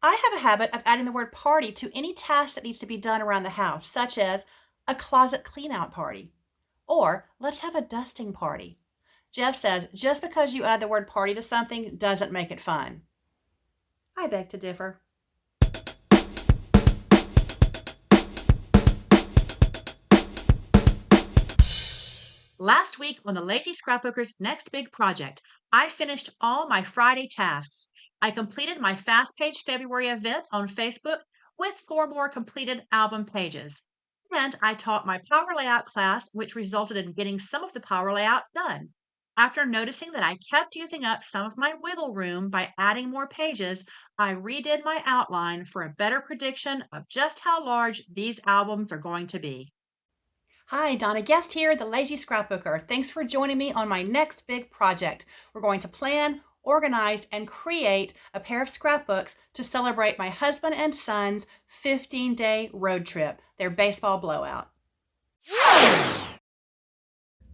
I have a habit of adding the word party to any task that needs to be done around the house, such as a closet clean out party or let's have a dusting party. Jeff says just because you add the word party to something doesn't make it fun. I beg to differ. Last week on the Lazy Scrapbooker's next big project, I finished all my Friday tasks. I completed my Fast Page February event on Facebook with 4 more completed album pages. And I taught my power layout class, which resulted in getting some of the power layout done. After noticing that I kept using up some of my wiggle room by adding more pages, I redid my outline for a better prediction of just how large these albums are going to be. Hi, Donna Guest here, the Lazy Scrapbooker. Thanks for joining me on my next big project. We're going to plan, organize, and create a pair of scrapbooks to celebrate my husband and son's 15-day road trip, their baseball blowout.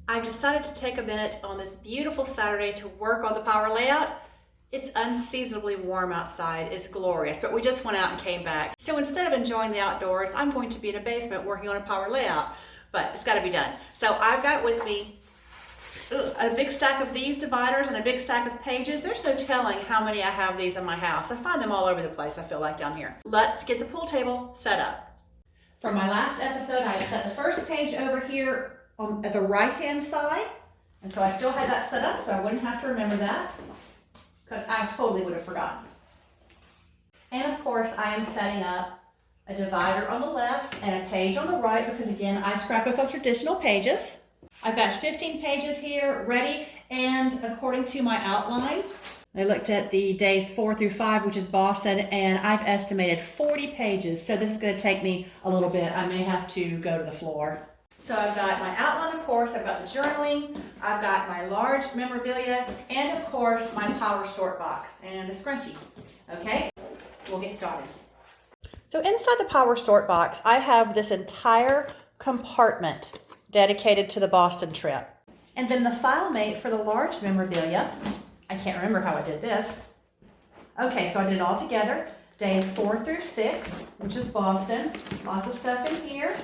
I've decided to take a minute on this beautiful Saturday to work on the power layout. It's unseasonably warm outside. It's glorious, but we just went out and came back. So instead of enjoying the outdoors, I'm going to be in a basement working on a power layout. But it's got to be done. So I've got with me a big stack of these dividers and a big stack of pages. There's no telling how many I have these in my house. I find them all over the place, I feel like, down here. Let's get the pool table set up. For my last episode, I had set the first page over here as a right-hand side. And so I still had that set up, so I wouldn't have to remember that because I totally would have forgotten. And of course, I am setting up a divider on the left and a page on the right because again, I scrapbook on traditional pages. I've got 15 pages here ready, and according to my outline, I looked at the days 4 through 5, which is Boston, and I've estimated 40 pages. So this is going to take me a little bit. I may have to go to the floor. So I've got my outline, of course, I've got the journaling, I've got my large memorabilia, and of course my power sort box and a scrunchie. Okay, we'll get started. So inside the power sort box, I have this entire compartment dedicated to the Boston trip. And then the file mate for the large memorabilia, I can't remember how I did this. Okay, so I did it all together. Day 4 through 6, which is Boston. Lots of stuff in here.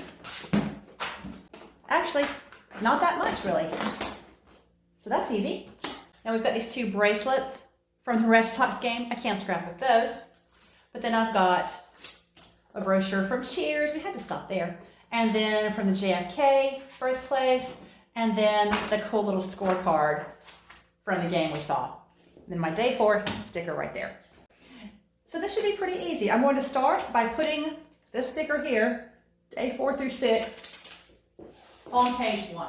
Actually, not that much really. So that's easy. Now we've got these 2 bracelets from the Red Sox game. I can't scrapbook those. But then I've got a brochure from Cheers, we had to stop there, and then from the JFK birthplace, and then the cool little scorecard from the game we saw. And then my day 4 sticker right there. So this should be pretty easy. I'm going to start by putting this sticker here, day 4 through 6, on page 1.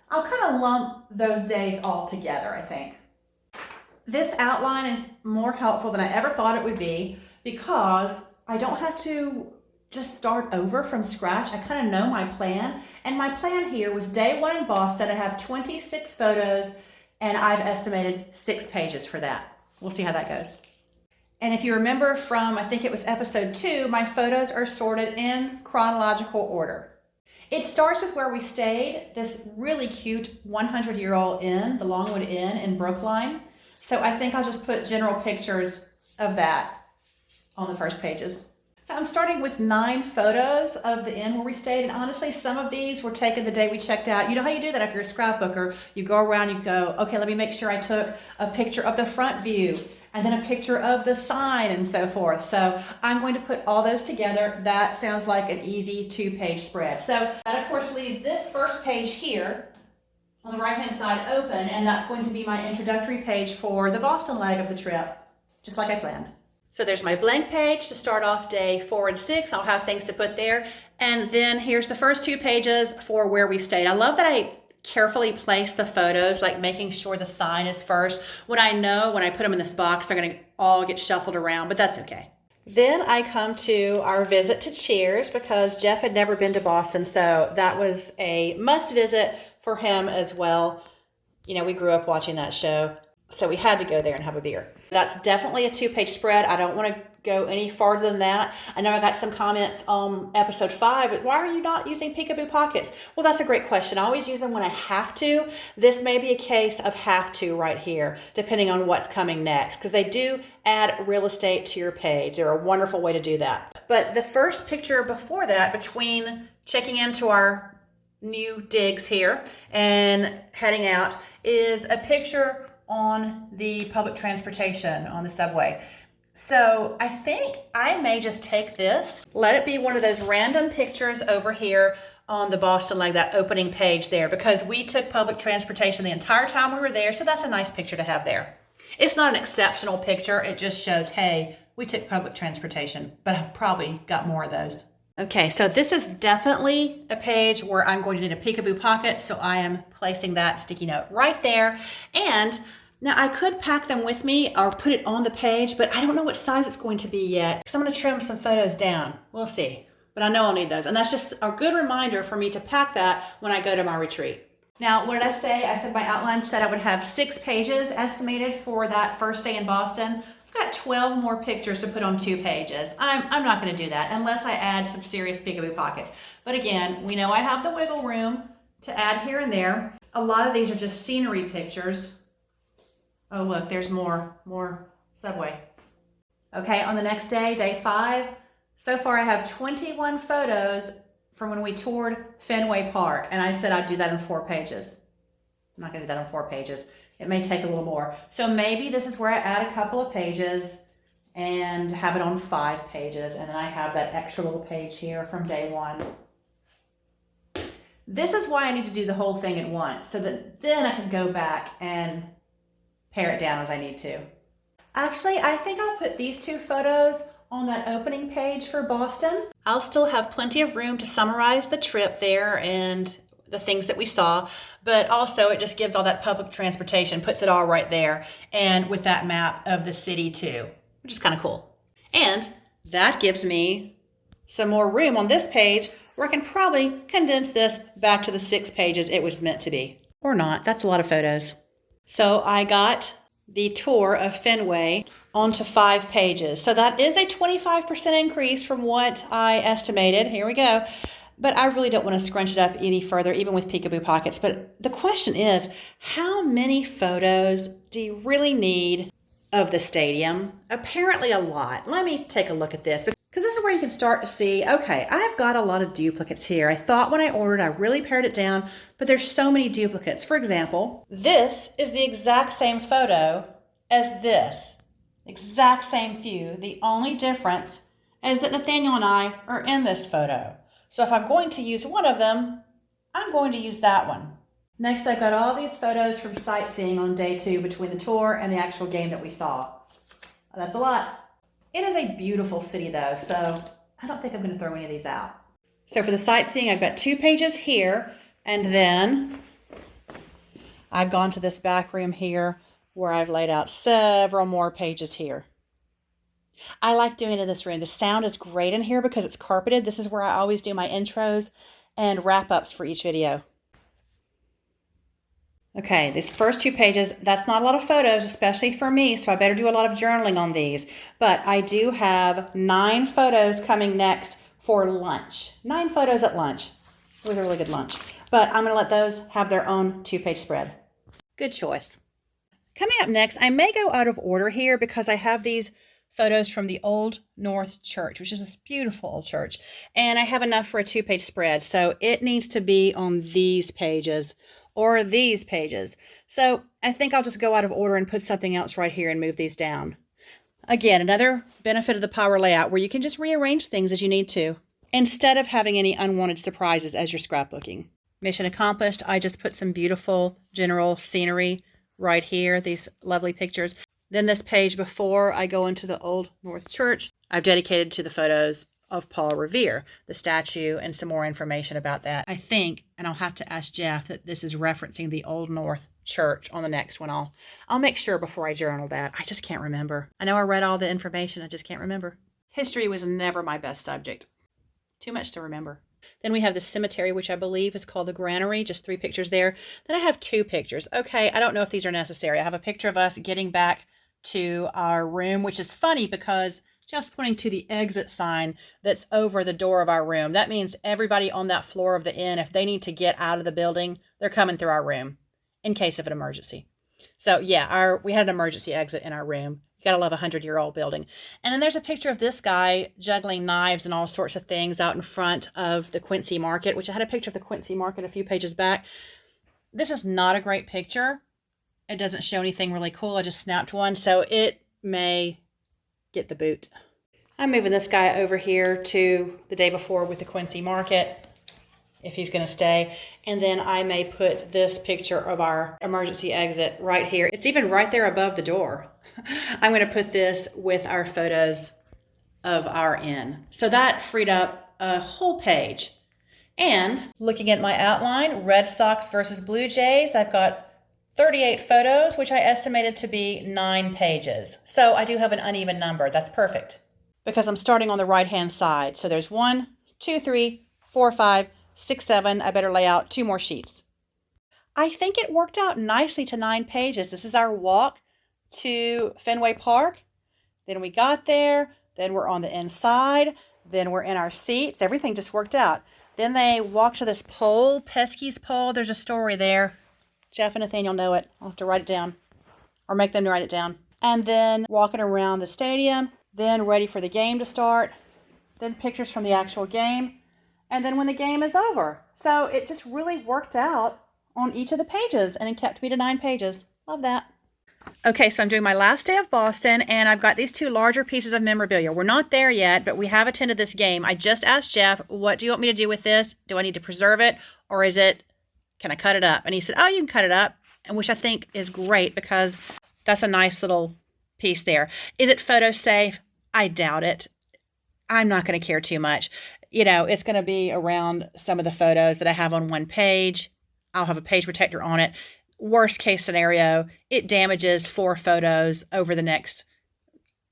I'll kind of lump those days all together, I think. This outline is more helpful than I ever thought it would be because I don't have to just start over from scratch. I kind of know my plan. And my plan here was day 1 in Boston. I have 26 photos and I've estimated 6 pages for that. We'll see how that goes. And if you remember from, I think it was episode 2, my photos are sorted in chronological order. It starts with where we stayed, this really cute 100-year-old inn, the Longwood Inn in Brookline. So I think I'll just put general pictures of that on the first pages. So I'm starting with 9 photos of the inn where we stayed, and honestly, some of these were taken the day we checked out. You know how you do that if you're a scrapbooker? You go around, you go, okay, let me make sure I took a picture of the front view, and then a picture of the sign, and so forth. So I'm going to put all those together. That sounds like an easy 2-page spread. So that, of course, leaves this first page here on the right-hand side open, and that's going to be my introductory page for the Boston leg of the trip, just like I planned. So there's my blank page to start off day 4 and 6. I'll have things to put there. And then here's the first 2 pages for where we stayed. I love that I carefully place the photos, like making sure the sign is first. When I know when I put them in this box, they're going to all get shuffled around, but that's okay. Then I come to our visit to Cheers because Jeff had never been to Boston, so that was a must visit for him as well. You know, we grew up watching that show. So we had to go there and have a beer. That's definitely a 2-page spread. I don't want to go any farther than that. I know I got some comments on episode 5. It's, why are you not using peekaboo pockets? Well, that's a great question. I always use them when I have to. This may be a case of have to right here, depending on what's coming next, because they do add real estate to your page. They're a wonderful way to do that. But the first picture before that, between checking into our new digs here and heading out, is a picture on the public transportation on the subway. So I think I may just take this, let it be one of those random pictures over here on the Boston leg, that opening page there, because we took public transportation the entire time we were there. So that's a nice picture to have there. It's not an exceptional picture. It just shows, hey, we took public transportation, but I've probably got more of those. Okay, so this is definitely a page where I'm going to need a peekaboo pocket, so I am placing that sticky note right there. And now I could pack them with me or put it on the page, but I don't know what size it's going to be yet, because I'm going to trim some photos down. We'll see, but I know I'll need those. And that's just a good reminder for me to pack that when I go to my retreat. Now, what did I say? I said my outline said I would have 6 pages estimated for that first day in Boston. Got 12 more pictures to put on 2 pages. I'm not going to do that unless I add some serious peekaboo pockets. But again, we know I have the wiggle room to add here and there. A lot of these are just scenery pictures. Oh, look, there's more subway. Okay, on the next day, day 5, so far I have 21 photos from when we toured Fenway Park. And I said I'd do that in 4 pages. I'm not going to do that in 4 pages. It may take a little more. So maybe this is where I add a couple of pages and have it on 5 pages. And then I have that extra little page here from day 1. This is why I need to do the whole thing at once, so that then I can go back and pare it down as I need to. Actually, I think I'll put these 2 photos on that opening page for Boston. I'll still have plenty of room to summarize the trip there and the things that we saw, but also it just gives all that public transportation, puts it all right there, and with that map of the city too, which is kind of cool. And that gives me some more room on this page where I can probably condense this back to the 6 pages it was meant to be. Or not, that's a lot of photos. So I got the tour of Fenway onto 5 pages. So that is a 25% increase from what I estimated. Here we go. But I really don't want to scrunch it up any further, even with peekaboo pockets. But the question is, how many photos do you really need of the stadium? Apparently a lot. Let me take a look at this, because this is where you can start to see, okay, I've got a lot of duplicates here. I thought when I ordered, I really pared it down, but there's so many duplicates. For example, this is the exact same photo as this. Exact same view. The only difference is that Nathaniel and I are in this photo. So if I'm going to use one of them, I'm going to use that one. Next, I've got all these photos from sightseeing on day 2 between the tour and the actual game that we saw. That's a lot. It is a beautiful city though, so I don't think I'm going to throw any of these out. So for the sightseeing, I've got 2 pages here, and then I've gone to this back room here where I've laid out several more pages here. I like doing it in this room. The sound is great in here because it's carpeted. This is where I always do my intros and wrap-ups for each video. Okay, these first 2 pages, that's not a lot of photos, especially for me, so I better do a lot of journaling on these. But I do have 9 photos coming next for lunch. 9 photos at lunch. It was a really good lunch. But I'm going to let those have their own 2-page spread. Good choice. Coming up next, I may go out of order here because I have these photos from the Old North Church, which is this beautiful old church. And I have enough for a 2-page spread. So it needs to be on these pages or these pages. So I think I'll just go out of order and put something else right here and move these down. Again, another benefit of the power layout where you can just rearrange things as you need to, instead of having any unwanted surprises as you're scrapbooking. Mission accomplished. I just put some beautiful general scenery right here, these lovely pictures. Then this page before I go into the Old North Church, I've dedicated to the photos of Paul Revere, the statue, and some more information about that. I think, and I'll have to ask Jeff, that this is referencing the Old North Church on the next one. I'll make sure before I journal that. I just can't remember. I know I read all the information, I just can't remember. History was never my best subject. Too much to remember. Then we have the cemetery, which I believe is called the granary, just 3 pictures there. Then I have 2 pictures. Okay, I don't know if these are necessary. I have a picture of us getting back to our room, which is funny because just pointing to the exit sign that's over the door of our room. That means everybody on that floor of the inn, if they need to get out of the building, they're coming through our room in case of an emergency. So yeah, we had an emergency exit in our room. You gotta love a 100-year-old building. And then there's a picture of this guy juggling knives and all sorts of things out in front of the Quincy Market, which I had a picture of the Quincy Market a few pages back. This is not a great picture. It doesn't show anything really cool. I just snapped one, so it may get the boot. I'm moving this guy over here to the day before with the Quincy Market, if he's going to stay. And then I may put this picture of our emergency exit right here. It's even right there above the door. I'm going to put this with our photos of our inn. So that freed up a whole page. And looking at my outline, Red Sox versus Blue Jays, I've got 38 photos, which I estimated to be 9 pages. So I do have an uneven number. That's perfect because I'm starting on the right-hand side. So there's 1, 2, 3, 4, 5, 6, 7. I better lay out 2 more sheets. I think it worked out nicely to 9 pages. This is our walk to Fenway Park. Then we got there. Then we're on the inside. Then we're in our seats. Everything just worked out. Then they walked to this pole, Pesky's pole. There's a story there. Jeff and Nathaniel know it. I'll have to write it down or make them write it down. And then walking around the stadium, then ready for the game to start, then pictures from the actual game, and then when the game is over. So it just really worked out on each of the pages, and it kept me to 9 pages. Love that. Okay, so I'm doing my last day of Boston, and I've got these 2 larger pieces of memorabilia. We're not there yet, but we have attended this game. I just asked Jeff, what do you want me to do with this? Do I need to preserve it, or can I cut it up? And he said, oh, you can cut it up, and which I think is great because that's a nice little piece there. Is it photo safe? I doubt it. I'm not going to care too much. It's going to be around some of the photos that I have on one page. I'll have a page protector on it. Worst case scenario, it damages 4 photos over the next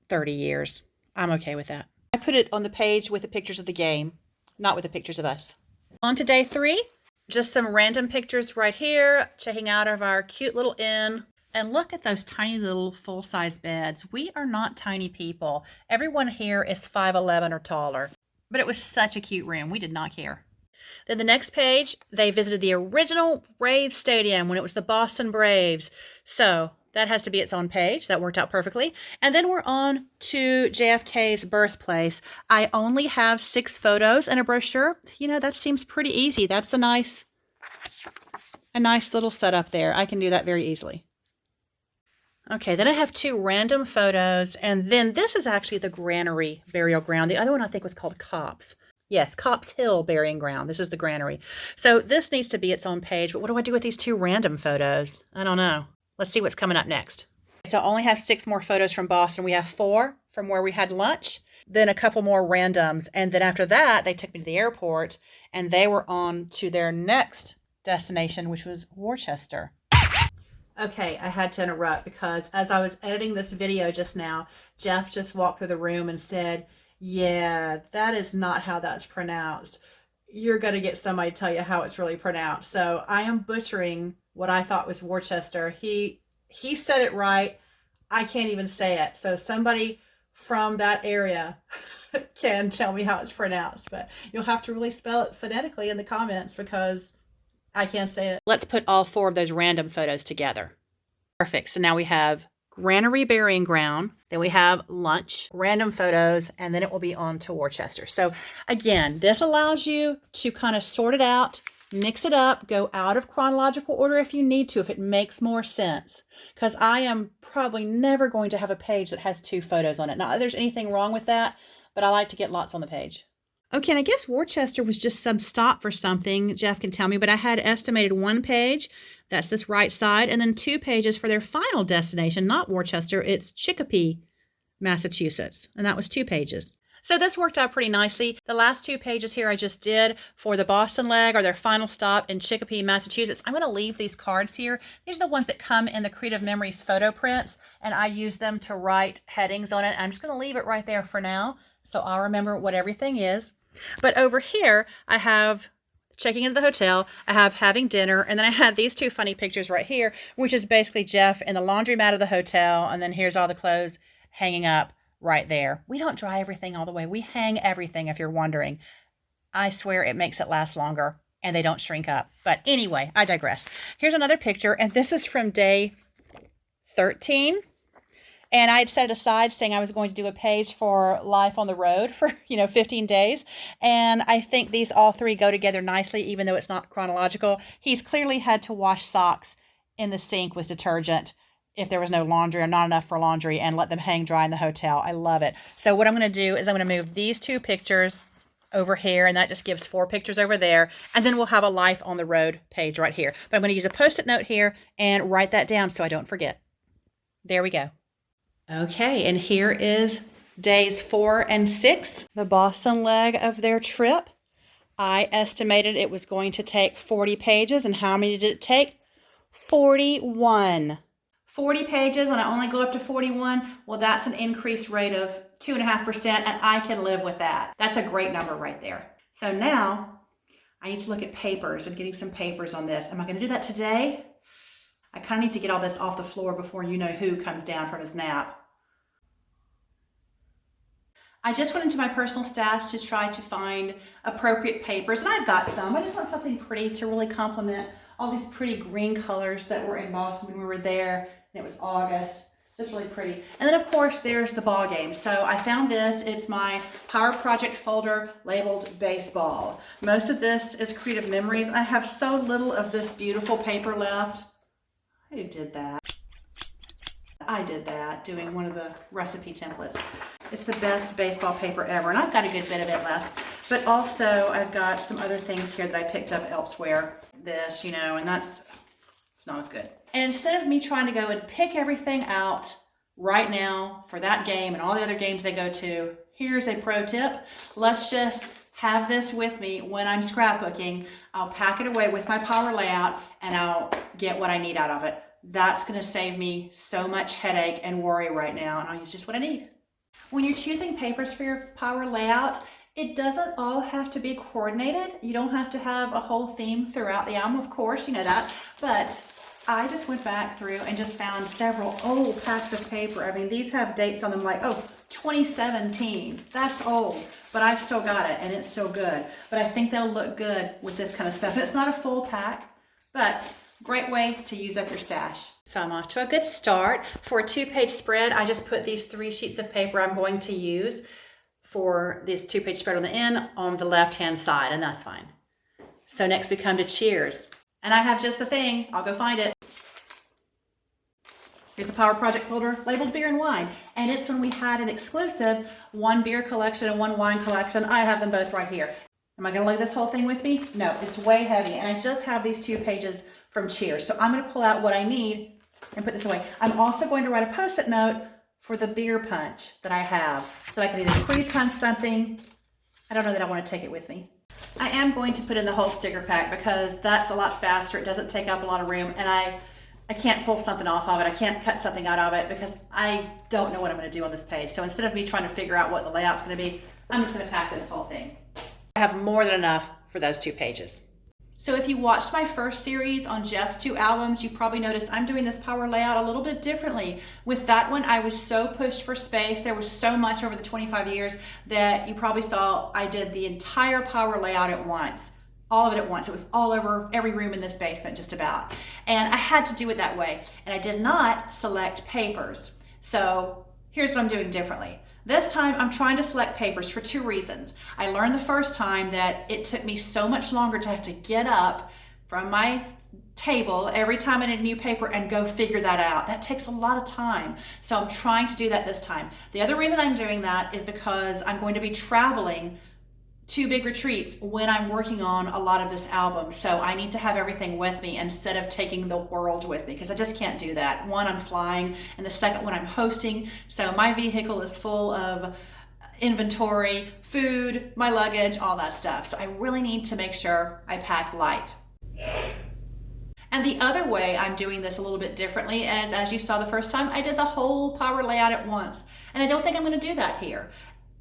30 years. I'm okay with that. I put it on the page with the pictures of the game, not with the pictures of us. On to day 3. Just some random pictures right here, checking out of our cute little inn. And look at those tiny little full-size beds. We are not tiny people. Everyone here is 5'11" or taller. But it was such a cute room. We did not care. Then the next page, they visited the original Braves Stadium when it was the Boston Braves. So that has to be its own page. That worked out perfectly. And then we're on to JFK's birthplace. I only have 6 photos and a brochure. That seems pretty easy. That's a nice little setup there. I can do that very easily. Okay, then I have 2 random photos, and then this is actually the granary burial ground. The other one I think was called Cops. Yes, Cops Hill Burying Ground. This is the granary. So this needs to be its own page, but what do I do with these 2 random photos? I don't know. Let's see what's coming up next. So I only have 6 more photos from Boston. We have 4 from where we had lunch, then a couple more randoms, and then after that, they took me to the airport, and they were on to their next destination, which was Worcester. Okay, I had to interrupt because as I was editing this video just now, Jeff just walked through the room and said, yeah, that is not how that's pronounced. You're going to get somebody to tell you how it's really pronounced. So I am butchering what I thought was Worcester. He said it right. I can't even say it. So somebody from that area can tell me how it's pronounced, but you'll have to really spell it phonetically in the comments because I can't say it. Let's put all 4 of those random photos together. Perfect. So now we have granary burying ground, then we have lunch, random photos, and then it will be on to Worcester. So again, this allows you to kind of sort it out, mix it up, go out of chronological order if you need to, if it makes more sense. Because I am probably never going to have a page that has 2 photos on it. Not that there's anything wrong with that, but I like to get lots on the page. Okay, and I guess Worcester was just some stop for something. Jeff can tell me, but I had estimated 1 page. That's this right side. And then 2 pages for their final destination, not Worcester. It's Chicopee, Massachusetts. And that was 2 pages. So this worked out pretty nicely. The last 2 pages here I just did for the Boston leg or their final stop in Chicopee, Massachusetts. I'm going to leave these cards here. These are the ones that come in the Creative Memories photo prints, and I use them to write headings on it. I'm just going to leave it right there for now, so I'll remember what everything is. But over here, I have checking into the hotel, I have having dinner, and then I have these 2 funny pictures right here, which is basically Jeff in the laundromat of the hotel, and then here's all the clothes hanging up right there. We don't dry everything all the way. We hang everything, if you're wondering. I swear it makes it last longer, and they don't shrink up. But anyway, I digress. Here's another picture, and this is from day 13. And I had set it aside saying I was going to do a page for life on the road for, 15 days. And I think these all 3 go together nicely, even though it's not chronological. He's clearly had to wash socks in the sink with detergent if there was no laundry or not enough for laundry, and let them hang dry in the hotel. I love it. So what I'm going to do is I'm going to move these 2 pictures over here, and that just gives 4 pictures over there. And then we'll have a life on the road page right here. But I'm going to use a Post-it note here and write that down so I don't forget. There we go. Okay, and here is days 4 and 6, the Boston leg of their trip. I estimated it was going to take 40 pages, and how many did it take? 41. 40 pages, and I only go up to 41. Well, that's an increased rate of 2.5%, and I can live with that. That's a great number right there. So now I need to look at papers and getting some papers on this. Am I going to do that today? I kind of need to get all this off the floor before you-know-who comes down from his nap. I just went into my personal stash to try to find appropriate papers, and I've got some. I just want something pretty to really complement all these pretty green colors that were in Boston when we were there, and it was August. Just really pretty. And then, of course, there's the ball game. So I found this. It's my Power Project folder labeled baseball. Most of this is Creative Memories. I have so little of this beautiful paper left. Who did that? I did that, doing one of the recipe templates. It's the best baseball paper ever, and I've got a good bit of it left. But also, I've got some other things here that I picked up elsewhere. This, and it's not as good. And instead of me trying to go and pick everything out right now for that game and all the other games they go to, here's a pro tip. Let's just have this with me when I'm scrapbooking. I'll pack it away with my power layout, and I'll get what I need out of it. That's going to save me so much headache and worry right now, and I'll use just what I need. When you're choosing papers for your power layout, it doesn't all have to be coordinated. You don't have to have a whole theme throughout the album, of course, you know that. But I just went back through and just found several old packs of paper. I mean, these have dates on them like, 2017. That's old, but I've still got it, and it's still good. But I think they'll look good with this kind of stuff. It's not a full pack, but great way to use up your stash. So I'm off to a good start. For a 2-page spread, I just put these 3 sheets of paper I'm going to use for this 2-page spread on the end on the left-hand side, and that's fine. So next we come to cheers. And I have just the thing. I'll go find it. Here's a Power Project folder labeled beer and wine. And it's when we had an exclusive 1 beer collection and 1 wine collection. I have them both right here. Am I going to lug this whole thing with me? No, it's way heavy. And I just have these 2 pages from Cheers. So I'm going to pull out what I need and put this away. I'm also going to write a Post-it note for the beer punch that I have so that I can either pre-punch something. I don't know that I want to take it with me. I am going to put in the whole sticker pack because that's a lot faster. It doesn't take up a lot of room, and I can't pull something off of it. I can't cut something out of it because I don't know what I'm going to do on this page. So instead of me trying to figure out what the layout's going to be, I'm just going to pack this whole thing. I have more than enough for those 2 pages. So if you watched my first series on Jeff's 2 albums, you probably noticed I'm doing this power layout a little bit differently. With that one, I was so pushed for space. There was so much over the 25 years that you probably saw I did the entire power layout at once. All of it at once. It was all over every room in this basement, just about. And I had to do it that way. And I did not select papers. So here's what I'm doing differently. This time I'm trying to select papers for 2 reasons. I learned the first time that it took me so much longer to have to get up from my table every time I need a new paper and go figure that out. That takes a lot of time. So I'm trying to do that this time. The other reason I'm doing that is because I'm going to be traveling 2 big retreats when I'm working on a lot of this album. So I need to have everything with me instead of taking the world with me, because I just can't do that. One, I'm flying, and the second one I'm hosting. So my vehicle is full of inventory, food, my luggage, all that stuff. So I really need to make sure I pack light. And the other way I'm doing this a little bit differently is, as you saw the first time, I did the whole power layout at once. And I don't think I'm going to do that here.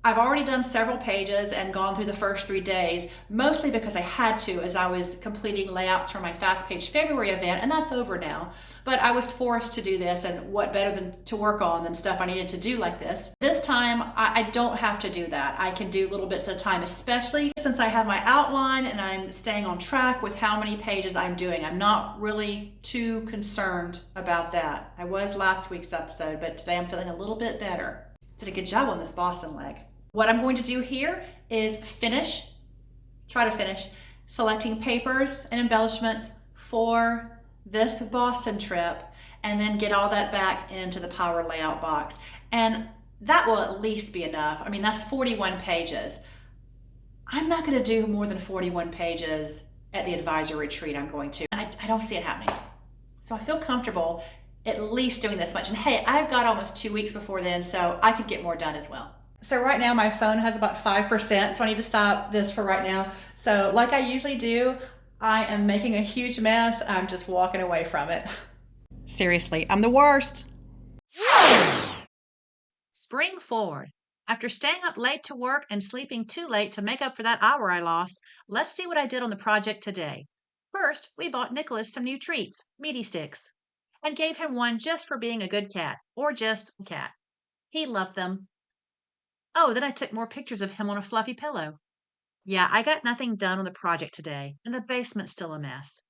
I've already done several pages and gone through the first 3 days, mostly because I had to as I was completing layouts for my Fast Page February event, and that's over now. But I was forced to do this, and what better than to work on than stuff I needed to do like this. This time, I don't have to do that. I can do little bits at a time, especially since I have my outline and I'm staying on track with how many pages I'm doing. I'm not really too concerned about that. I was last week's episode, but today I'm feeling a little bit better. Did a good job on this Boston leg. What I'm going to do here is try to finish selecting papers and embellishments for this Boston trip, and then get all that back into the power layout box. And that will at least be enough. I mean, that's 41 pages. I'm not going to do more than 41 pages at the advisor retreat I'm going to. I don't see it happening. So I feel comfortable at least doing this much. And hey, I've got almost 2 weeks before then, so I could get more done as well. So right now my phone has about 5%, so I need to stop this for right now. So like I usually do, I am making a huge mess. I'm just walking away from it. Seriously, I'm the worst. Spring forward. After staying up late to work and sleeping too late to make up for that hour I lost, let's see what I did on the project today. First, we bought Nicholas some new treats, meaty sticks, and gave him one just for being a good cat, or just cat. He loved them. Oh, then I took more pictures of him on a fluffy pillow. Yeah, I got nothing done on the project today, and the basement's still a mess.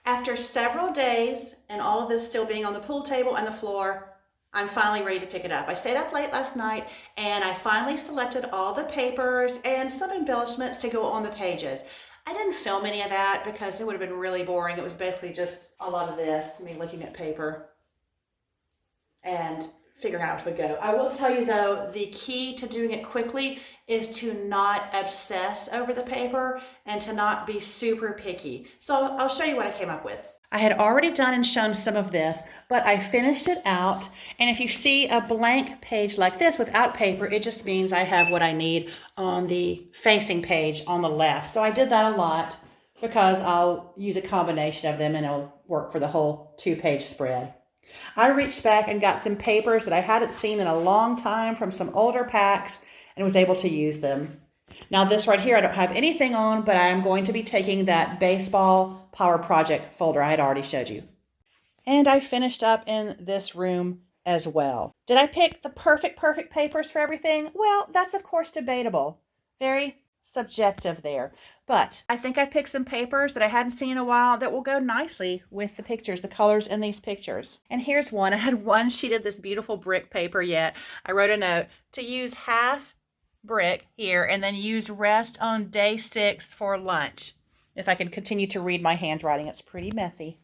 After several days, and all of this still being on the pool table and the floor, I'm finally ready to pick it up. I stayed up late last night, and I finally selected all the papers and some embellishments to go on the pages. I didn't film any of that because it would have been really boring. It was basically just a lot of this, me looking at paper and figuring out how it would go. I will tell you though, the key to doing it quickly is to not obsess over the paper and to not be super picky. So I'll show you what I came up with. I had already done and shown some of this, but I finished it out. And if you see a blank page like this without paper, it just means I have what I need on the facing page on the left. So I did that a lot because I'll use a combination of them and it'll work for the whole 2-page spread. I reached back and got some papers that I hadn't seen in a long time from some older packs and was able to use them. Now this right here I don't have anything on, but I am going to be taking that baseball power project folder I had already showed you. And I finished up in this room as well. Did I pick the perfect papers for everything? Well, that's of course debatable. Very subjective there. But I think I picked some papers that I hadn't seen in a while that will go nicely with the pictures, the colors in these pictures. And here's one. I had one sheet of this beautiful brick paper yet. I wrote a note to use half brick here and then use rest on day 6 for lunch. If I can continue to read my handwriting, it's pretty messy.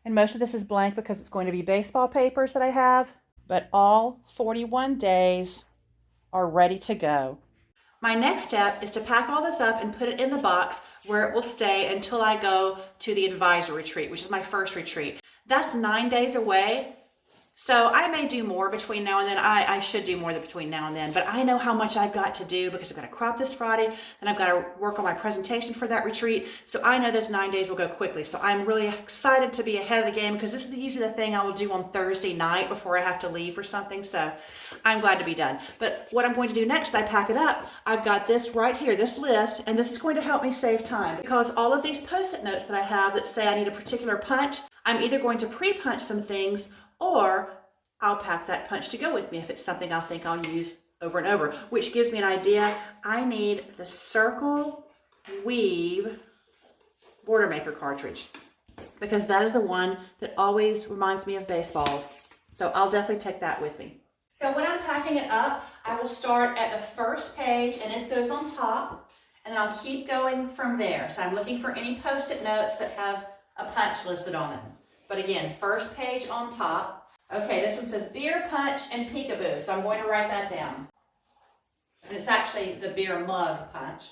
And most of this is blank because it's going to be baseball papers that I have, but all 41 days are ready to go. My next step is to pack all this up and put it in the box where it will stay until I go to the advisor retreat, which is my first retreat. That's 9 days away. So I may do more between now and then. I should do more between now and then, but I know how much I've got to do because I've got to crop this Friday, then I've got to work on my presentation for that retreat. So I know those 9 days will go quickly. So I'm really excited to be ahead of the game because this is usually the thing I will do on Thursday night before I have to leave for something. So I'm glad to be done. But what I'm going to do next is I pack it up. I've got this right here, this list, and this is going to help me save time because all of these Post-it notes that I have that say I need a particular punch, I'm either going to pre-punch some things or I'll pack that punch to go with me if it's something I think I'll use over and over, which gives me an idea. I need the Circle Weave Border Maker cartridge because that is the one that always reminds me of baseballs. So I'll definitely take that with me. So when I'm packing it up, I will start at the first page and it goes on top and then I'll keep going from there. So I'm looking for any Post-it notes that have a punch listed on them. But again, first page on top. Okay, this one says beer punch and peekaboo, so I'm going to write that down. And it's actually the beer mug punch.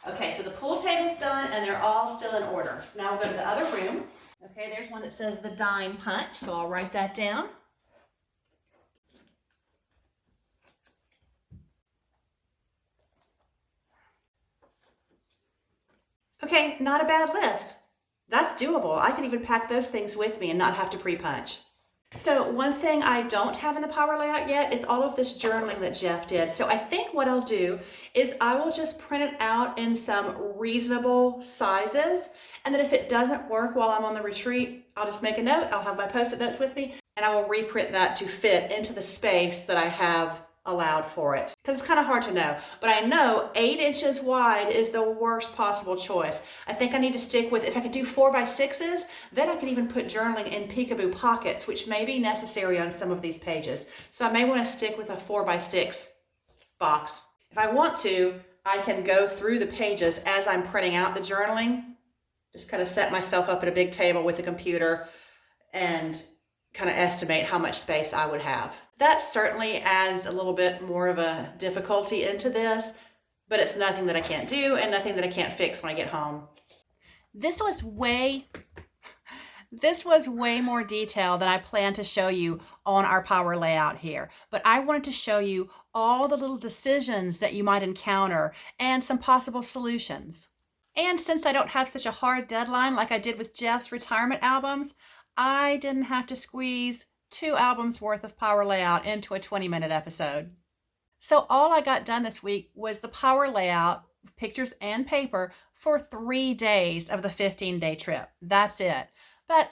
Okay, so the pool table's done and they're all still in order. Now we'll go to the other room. Okay, there's one that says the dime punch, so I'll write that down. Okay, not a bad list. That's doable. I could even pack those things with me and not have to pre-punch. So one thing I don't have in the power layout yet is all of this journaling that Jeff did. So I think what I'll do is I will just print it out in some reasonable sizes. And then if it doesn't work while I'm on the retreat, I'll just make a note. I'll have my Post-it notes with me and I will reprint that to fit into the space that I have allowed for it, because it's kind of hard to know, but I know 8 inches wide is the worst possible choice. I think I need to stick with, if I could do 4x6s, then I could even put journaling in peekaboo pockets, which may be necessary on some of these pages. So I may want to stick with a 4x6 box. If I want to, I can go through the pages as I'm printing out the journaling, just kind of set myself up at a big table with a computer and kind of estimate how much space I would have. That certainly adds a little bit more of a difficulty into this, but it's nothing that I can't do and nothing that I can't fix when I get home. This was way more detail than I planned to show you on our power layout here, but I wanted to show you all the little decisions that you might encounter and some possible solutions. And since I don't have such a hard deadline like I did with Jeff's retirement albums, I didn't have to squeeze 2 albums worth of power layout into a 20-minute episode. So all I got done this week was the power layout, pictures and paper, for 3 days of the 15-day trip. That's it. But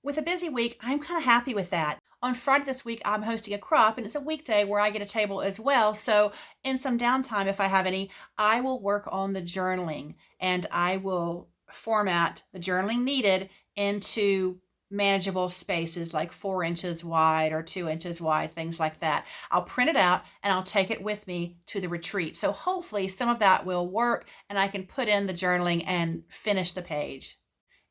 with a busy week, I'm kind of happy with that. On Friday this week, I'm hosting a crop, and it's a weekday where I get a table as well. So in some downtime, if I have any, I will work on the journaling, and I will format the journaling needed into manageable spaces like 4 inches wide or 2 inches wide, things like that. I'll print it out and I'll take it with me to the retreat. So hopefully some of that will work and I can put in the journaling and finish the page.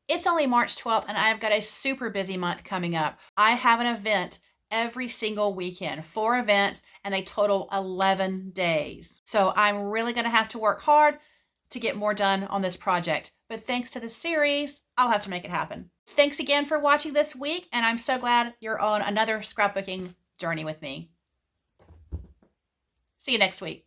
It's only March 12th and I've got a super busy month coming up. I have an event every single weekend, 4 events, and they total 11 days. So I'm really going to have to work hard to get more done on this project. But thanks to the series, I'll have to make it happen. Thanks again for watching this week, and I'm so glad you're on another scrapbooking journey with me. See you next week.